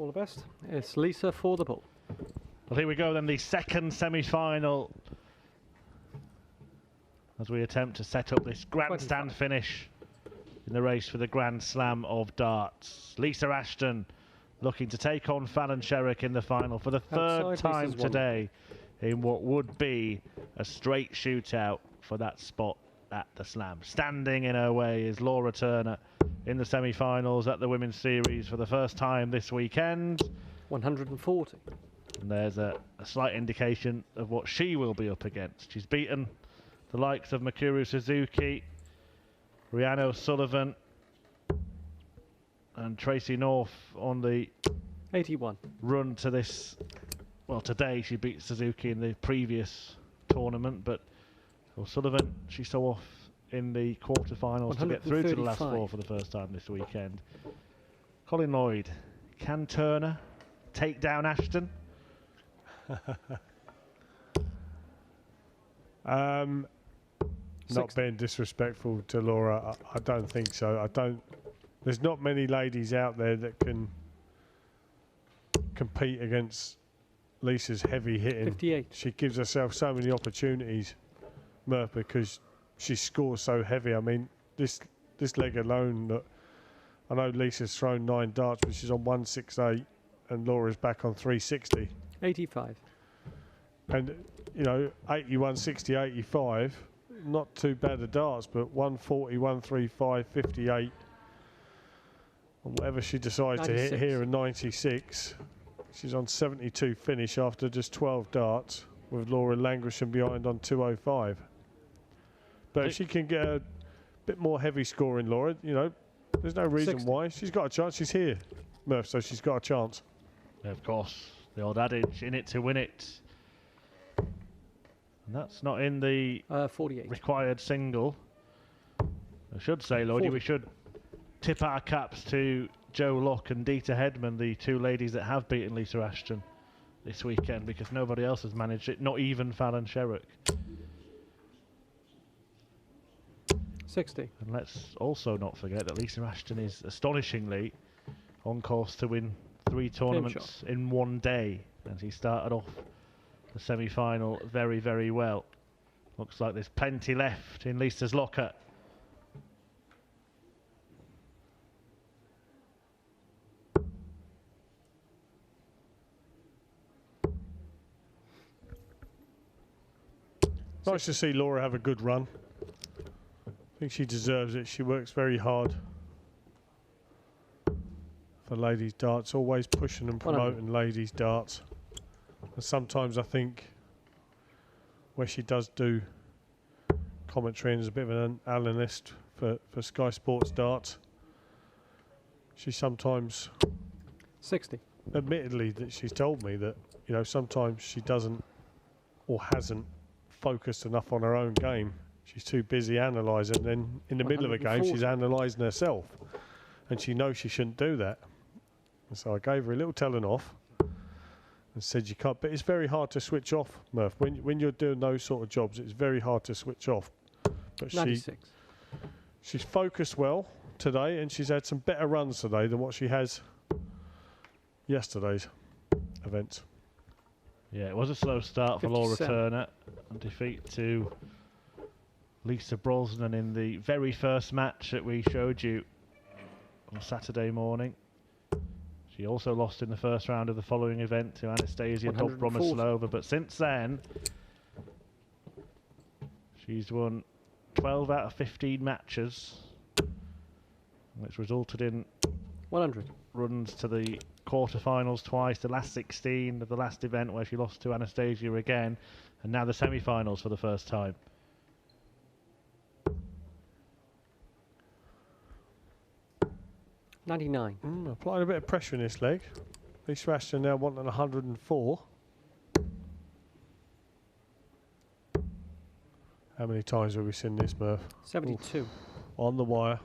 All the best. It's Lisa for the ball. Well, here we go then, the second semi-final, as we attempt to set up this grandstand 25. finish in the race for the Grand Slam of darts. Lisa Ashton looking to take on Fallon Sherrick in the final for the third time today in what would be a straight shootout for that spot at the Slam. Standing in her way is Laura Turner in the semi-finals at the Women's Series for the first time this weekend. 140. And there's a slight indication of what she will be up against. She's beaten the likes of Mikuru Suzuki, Rhiannon O'Sullivan and Tracy North on the 81 run to this. Well, today she beat Suzuki in the previous tournament, but O'Sullivan, she saw off in the quarterfinals to get through to the last four for the first time this weekend. Colin Lloyd, can Turner take down Ashton? Not being disrespectful to Laura, I don't think so. There's not many ladies out there that can compete against Lisa's heavy hitting. 58. She gives herself so many opportunities, Murph, because she scores so heavy. I mean, this leg alone, look, I know Lisa's thrown 9 darts, but she's on 168 and Laura's back on 360. 85. And, you know, 81, 60, 85, not too bad of darts, but 140, 135, 58, and whatever she decides 96. To hit here in 96, she's on 72 finish after just 12 darts, with Laura languishing behind on 205. But if she can get a bit more heavy scoring, Laura, you know, there's no reason 60. why. She's got a chance. She's here, Murph, so she's got a chance. Yeah, of course, the old adage, in it to win it. And that's not in the 48 required single. I should say, Lloydie, we should tip our caps to Jo Locke and Dita Hedman, the two ladies that have beaten Lisa Ashton this weekend, because nobody else has managed it, not even Fallon Sherrick. 60. And let's also not forget that Lisa Ashton is astonishingly on course to win 3 tournaments in one day, and she started off the semi-final very, very well. Looks like there's plenty left in Lisa's locker. Nice to see Laura have a good run. I think she deserves it. She works very hard for ladies darts, always pushing and promoting ladies darts. And sometimes I think where she does do commentary and is a bit of an analyst for Sky Sports darts, she sometimes 60. Admittedly, that she's told me that, you know, sometimes she doesn't or hasn't focused enough on her own game. She's too busy analysing, and then in the middle of a game she's analysing herself, and she knows she shouldn't do that. And so I gave her a little telling off and said you can't, but it's very hard to switch off, Murph. When you're doing those sort of jobs, it's very hard to switch off. But 96. She's focused well today, and she's had some better runs today than what she has yesterday's events. Yeah, it was a slow start for 57. Laura Turner. A defeat to Lisa Brosnan in the very first match that we showed you on Saturday morning. She also lost in the first round of the following event to Anastasia Dobromyslova, but since then she's won 12 out of 15 matches, which resulted in 100 runs to the quarterfinals twice, the last 16 of the last event where she lost to Anastasia again, and now the semi-finals for the first time. Applying a bit of pressure in this leg. Lisa Ashton now wanting 104. How many times have we seen this, Murph? 72. Oof. On the wire.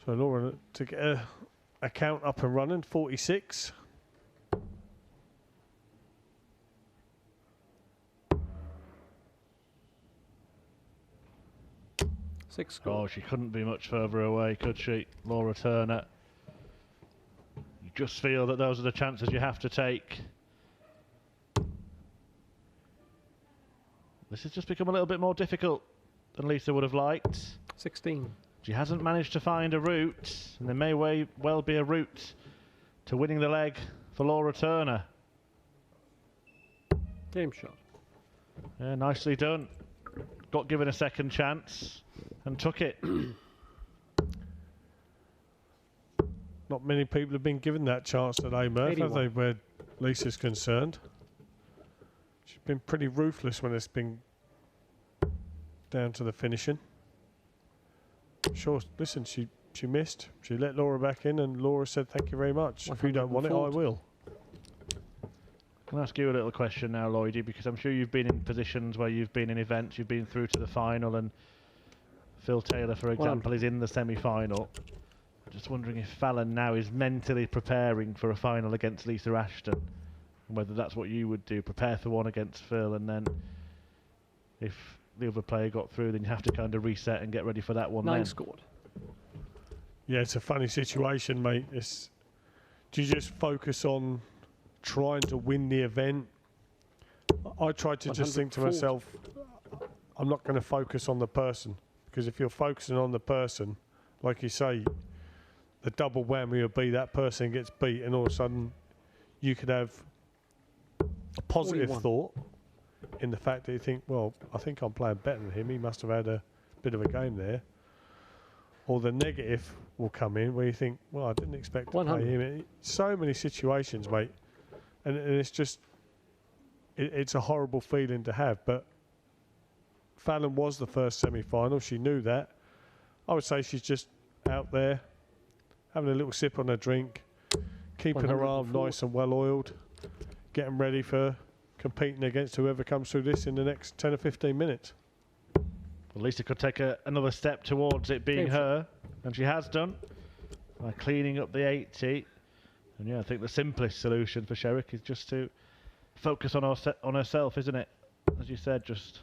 So Laura to get a count up and running, 46. Oh, she couldn't be much further away, could she? Laura Turner. You just feel that those are the chances you have to take. This has just become a little bit more difficult than Lisa would have liked. 16. She hasn't managed to find a route, and there may well be a route to winning the leg for Laura Turner. Game shot. Yeah, nicely done. Got given a second chance and took it. Not many people have been given that chance today, Murph, 81. have they, where Lisa's concerned? She's been pretty ruthless when it's been down to the finishing. Sure, listen, she missed. She let Laura back in, and Laura said, thank you very much. If you don't want it, I 140. will. I'll ask you a little question now, Lloydie, because I'm sure you've been in positions where you've been in events, you've been through to the final, and Phil Taylor, for example, is in the semi-final. I'm just wondering if Fallon now is mentally preparing for a final against Lisa Ashton, and whether that's what you would do, prepare for one against Phil, and then if the other player got through, then you have to kind of reset and get ready for that one. 9 then. scored. Yeah, it's a funny situation, mate. Do you just focus on trying to win the event? I tried to just think to 140. myself, I'm not going to focus on the person, because if you're focusing on the person, like you say, the double whammy would be that person gets beat, and all of a sudden you could have a positive 41. thought in the fact that you think, well, I think I'm playing better than him. He must have had a bit of a game there. Or the negative will come in where you think, well, I didn't expect to 100. play him. So many situations, mate. And it's just, it's a horrible feeling to have. But Fallon was the first semi-final. She knew that. I would say she's just out there having a little sip on her drink, keeping her arm 104. nice and well oiled, getting ready for competing against whoever comes through this in the next 10 or 15 minutes. Well, Lisa could take another step towards it being Game her, and she has done by cleaning up the 80. And yeah, I think the simplest solution for Sherrick is just to focus on herself, isn't it? As you said, just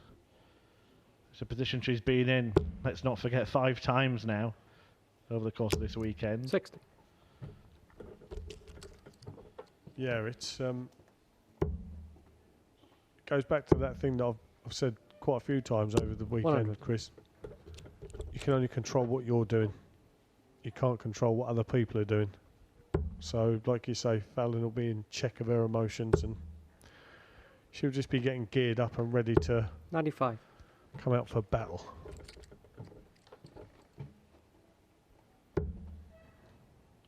it's a position she's been in. Let's not forget 5 times now over the course of this weekend. 60. Yeah, it's goes back to that thing that I've said quite a few times over the weekend 100. with Chris. You can only control what you're doing. You can't control what other people are doing. So, like you say, Fallon will be in check of her emotions, and she'll just be getting geared up and ready to 95. come out for battle.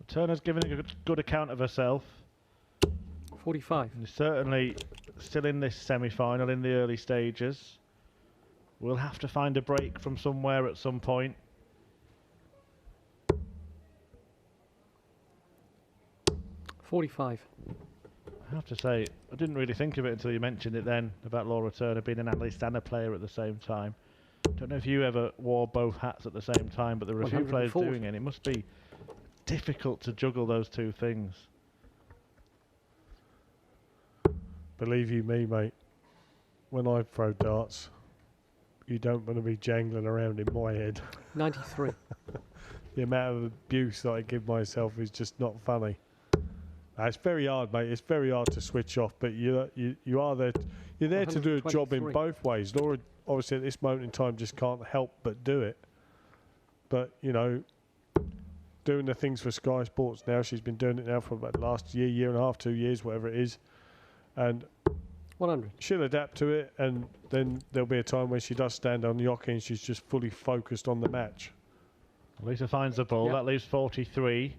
Turner's given a good account of herself. 45. And is certainly still in this semi-final in the early stages. We'll have to find a break from somewhere at some point. $45. I have to say, I didn't really think of it until you mentioned it then, about Laura Turner being an analyst and a player at the same time. Don't know if you ever wore both hats at the same time, but there are a few players 140. doing it, and it must be difficult to juggle those two things. Believe you me, mate, when I throw darts, you don't want to be jangling around in my head. 93. The amount of abuse that I give myself is just not funny. It's very hard, mate. It's very hard to switch off, but you are there. You're there to do a job in 123. both ways. Laura, obviously, at this moment in time, just can't help but do it. But you know, doing the things for Sky Sports now, she's been doing it now for about the last year and a half, 2 years, whatever it is, and 100. she'll adapt to it. And then there'll be a time when she does stand on the hockey and she's just fully focused on the match. Lisa finds the ball. Yep. That leaves 43.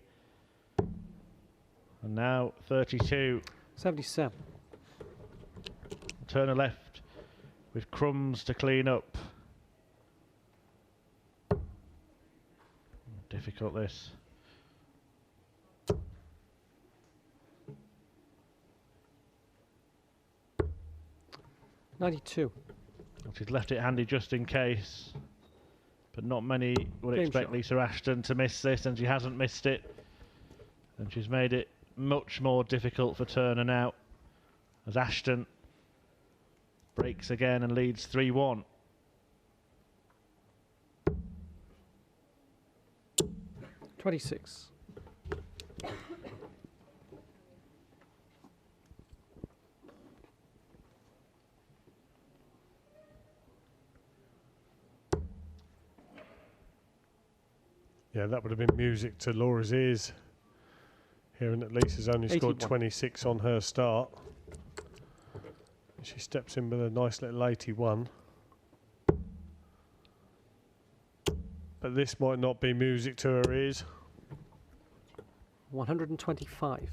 And now 32. 77. Turner left with crumbs to clean up. Difficult this. $92. She's left it handy just in case. But not many would Game expect shot. Lisa Ashton to miss this, and she hasn't missed it. And she's made it much more difficult for Turner now, as Ashton breaks again and leads 3-1. $26. Yeah, that would have been music to Laura's ears. Hearing that Lisa's only scored 81. 26 on her start. She steps in with a nice little 81. But this might not be music to her ears. 125.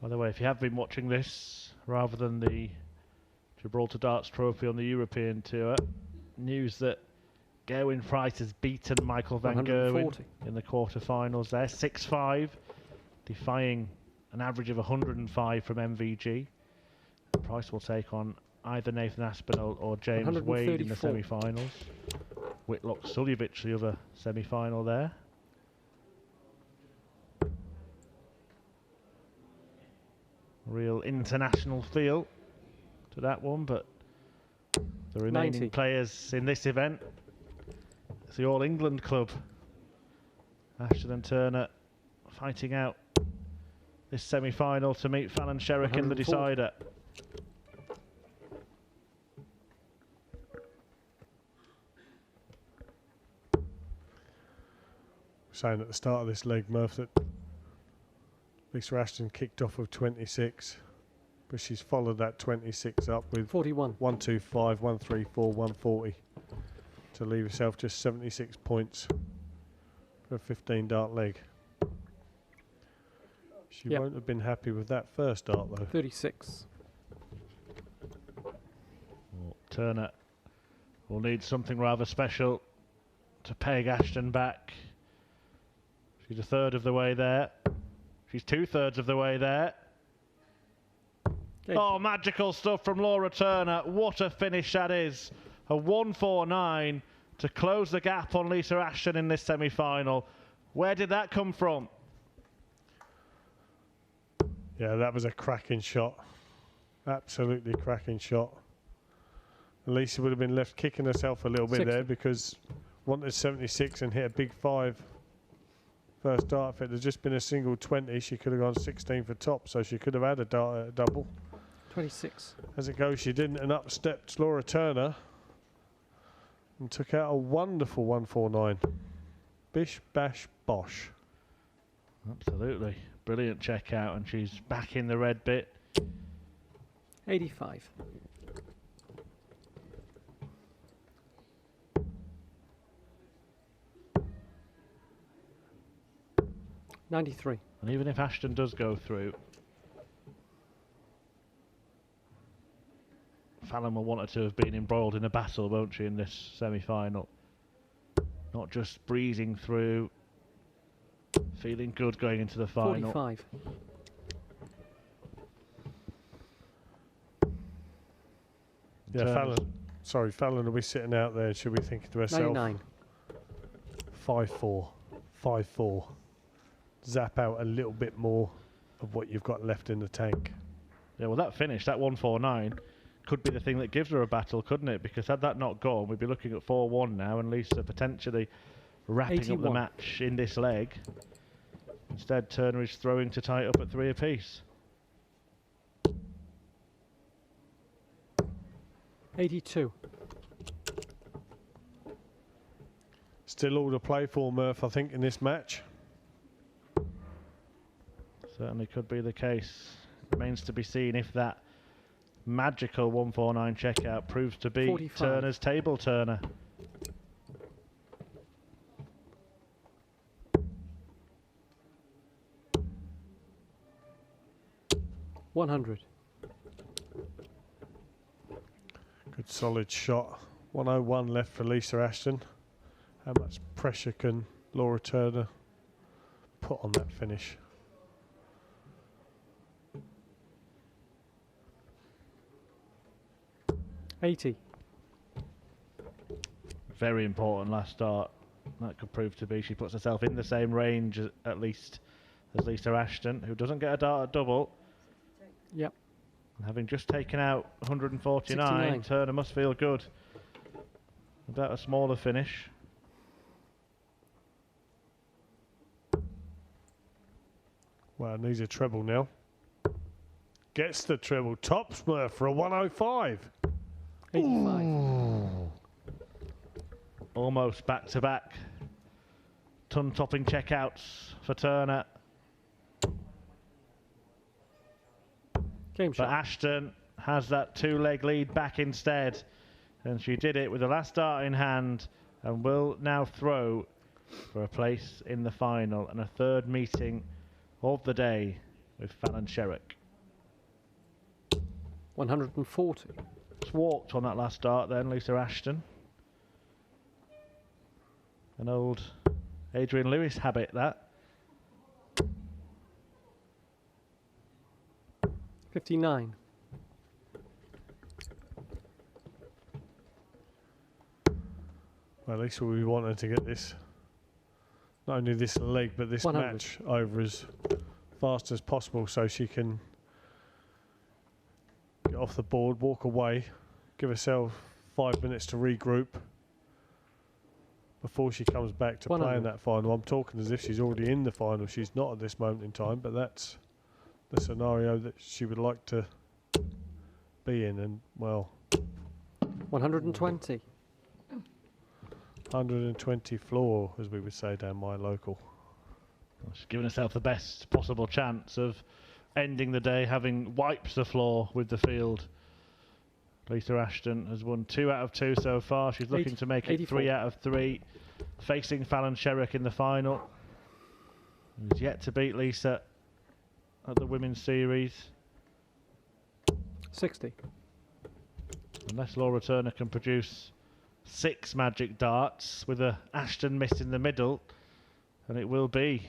By the way, if you have been watching this rather than the Gibraltar Darts Trophy on the European Tour, news that Gerwyn Price has beaten Michael van Gerwen 140. in the quarterfinals there, 6-5, defying an average of 105 from MVG. Price will take on either Nathan Aspinall or James Wade in the 134. semi-finals. Whitlock Suljevic, the other semi-final there. Real international feel to that one, but the remaining 90. players in this event, it's the All England club. Ashton and Turner fighting out this semi-final to meet Fallon Sherrick in the 140. decider. Saying at the start of this leg, Murph, that Lisa Ashton kicked off with 26, but she's followed that 26 up with 41. 125, 134, 140 to leave herself just 76 points for a 15 dart leg. She Yep. won't have been happy with that first dart though. 36. Well, Turner will need something rather special to peg Ashton back. She's a third of the way there. She's 2/3 of the way there. Oh, magical stuff from Laura Turner. What a finish that is. A 149 to close the gap on Lisa Ashton in this semi-final. Where did that come from? Yeah, that was a cracking shot. Absolutely cracking shot. Lisa would have been left kicking herself a little bit 60. there because wanted 76 and hit a big 5 first dart. If it had just been a single 20, she could have gone 16 for top, so she could have had a dart, a double. 26. As it goes, she didn't, and up stepped Laura Turner and took out a wonderful 149. Bish, bash, bosh. Absolutely. Brilliant check out, and she's back in the red bit. 85. $93. And even if Ashton does go through, Fallon will want her to have been embroiled in a battle, won't she, in this semi-final? Not just breezing through, feeling good going into the final. 45. Yeah, Fallon will be sitting out there. She'll be thinking to herself, 99. 5-4, 5-4. Zap out a little bit more of what you've got left in the tank. Yeah, well, that finish, that 149, could be the thing that gives her a battle, couldn't it? Because had that not gone, we'd be looking at 4-1 now, and Lisa potentially wrapping up the 81. match in this leg. Instead, Turner is throwing to tie it up at 3 apiece. 82. Still all to play for, Murph, I think, in this match. Certainly could be the case. Remains to be seen if that magical 149 checkout proves to be 45. Turner's table turner. $100. Good solid shot. 101 left for Lisa Ashton. How much pressure can Laura Turner put on that finish? $80. Very important last start. That could prove to be. She puts herself in the same range at least as Lisa Ashton, who doesn't get a dart at double. Yep. Having just taken out 149, 69. Turner must feel good about a smaller finish. Well, needs a treble now. Gets the treble. Top Smurf for a 105. 85. Almost back-to-back ton-topping checkouts for Turner. Game But shot. Ashton has that two-leg lead back instead. And she did it with the last dart in hand and will now throw for a place in the final and a third meeting of the day with Fallon Sherrick. 140. Just walked on that last dart then, Lisa Ashton. An old Adrian Lewis habit, that. 59. Well, at least we wanted to get this, not only this leg, but this 100. match over as fast as possible so she can get off the board, walk away, give herself 5 minutes to regroup before she comes back to play in that final. I'm talking as if she's already in the final. She's not at this moment in time, but that's the scenario that she would like to be in. And, well, 120. 120 floor, as we would say down my local. She's given herself the best possible chance of ending the day having wiped the floor with the field. Lisa Ashton has won 2 out of 2 so far. She's looking to make it 84. 3 out of 3. Facing Fallon Sherrick in the final. Who's yet to beat Lisa at the Women's Series. 60. Unless Laura Turner can produce 6 magic darts with a Ashton miss in the middle, and it will be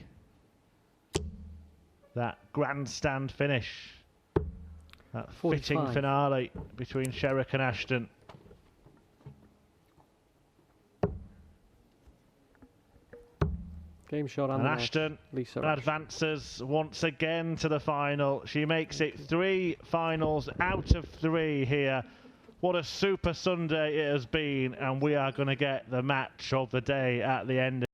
that grandstand finish. That 45. fitting finale between Sherrick and Ashton. Game shot And Ashton Lisa advances once again to the final. She makes it 3 finals out of 3 here. What a super Sunday it has been, and we are going to get the match of the day at the end.